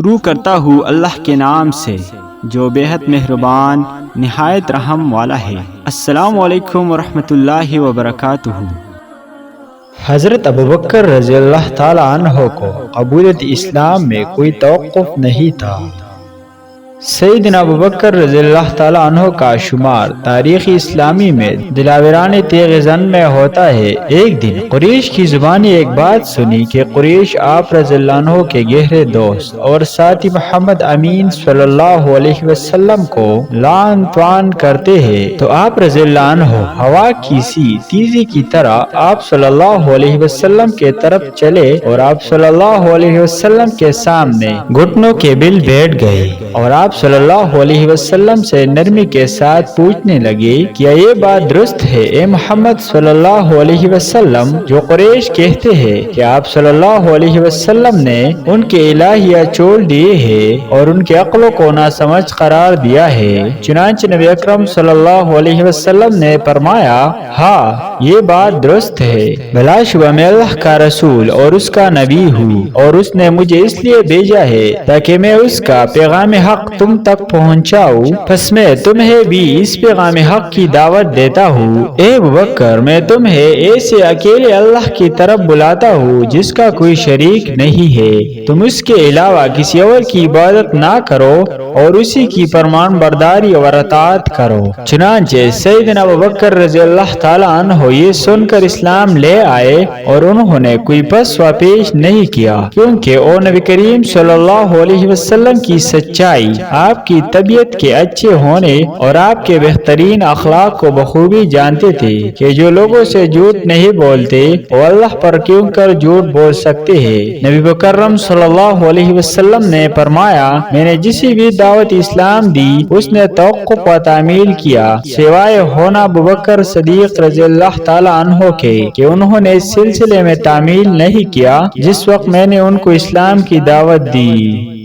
شروع کرتا ہوں اللہ کے نام سے جو بے حد مہربان نہایت رحم والا ہے۔ السلام علیکم ورحمۃ اللہ وبرکاتہ۔ حضرت ابوبکر رضی اللہ تعالی عنہ کو قبولیت اسلام میں کوئی توقف نہیں تھا۔ سیدنا ابوبکر رضی اللہ تعالی عنہ کا شمار تاریخ اسلامی میں دلاوران تیغ زن میں ہوتا ہے۔ ایک دن قریش کی زبانی ایک بات سنی کہ قریش آپ رضی اللہ عنہ کے گہرے دوست اور ساتھی محمد امین صلی اللہ علیہ وسلم کو لعن طعن کرتے ہیں، تو آپ رضی اللہ عنہ ہوا کی سی تیزی کی طرح آپ صلی اللہ علیہ وسلم کے طرف چلے اور آپ صلی اللہ علیہ وسلم کے سامنے گھٹنوں کے بل بیٹھ گئے اور آپ صلی اللہ علیہ وسلم سے نرمی کے ساتھ پوچھنے لگے، کیا یہ بات درست ہے اے محمد صلی اللہ علیہ وسلم جو قریش کہتے ہیں کہ آپ صلی اللہ علیہ وسلم نے ان کے الہیہ چھوڑ دیے ہیں اور ان کے عقلوں کو ناسمجھ قرار دیا ہے؟ چنانچہ نبی اکرم صلی اللہ علیہ وسلم نے فرمایا، ہاں یہ بات درست ہے، بلا شبہ میں اللہ کا رسول اور اس کا نبی ہوں، اور اس نے مجھے اس لیے بھیجا ہے تاکہ میں اس کا پیغام حق تم تک پہنچاؤں، پس میں تمہیں بھی اس پیغام حق کی دعوت دیتا ہوں۔ اے ابوبکر، میں تمہیں ایسے اکیلے اللہ کی طرف بلاتا ہوں جس کا کوئی شریک نہیں ہے، تم اس کے علاوہ کسی اور کی عبادت نہ کرو اور اسی کی فرمان برداری اور اطاعت کرو۔ چنانچہ سیدنا ابوبکر رضی اللہ تعالی عنہ یہ سن کر اسلام لے آئے اور انہوں نے کوئی پسوا پیش نہیں کیا، کیونکہ وہ نبی کریم صلی اللہ علیہ وسلم کی سچائی، آپ کی طبیعت کے اچھے ہونے اور آپ کے بہترین اخلاق کو بخوبی جانتے تھے کہ جو لوگوں سے جھوٹ نہیں بولتے وہ اللہ پر کیوں کر جھوٹ بول سکتے ہیں۔ نبی مکرم صلی اللہ علیہ وسلم نے فرمایا، میں نے جسی بھی دعوت اسلام دی اس نے توقف و تعمیل کیا سوائے ہونا ابوبکر صدیق رضی اللہ تعالی عنہ کے کہ انہوں نے اس سلسلے میں تعمیل نہیں کیا جس وقت میں نے ان کو اسلام کی دعوت دی۔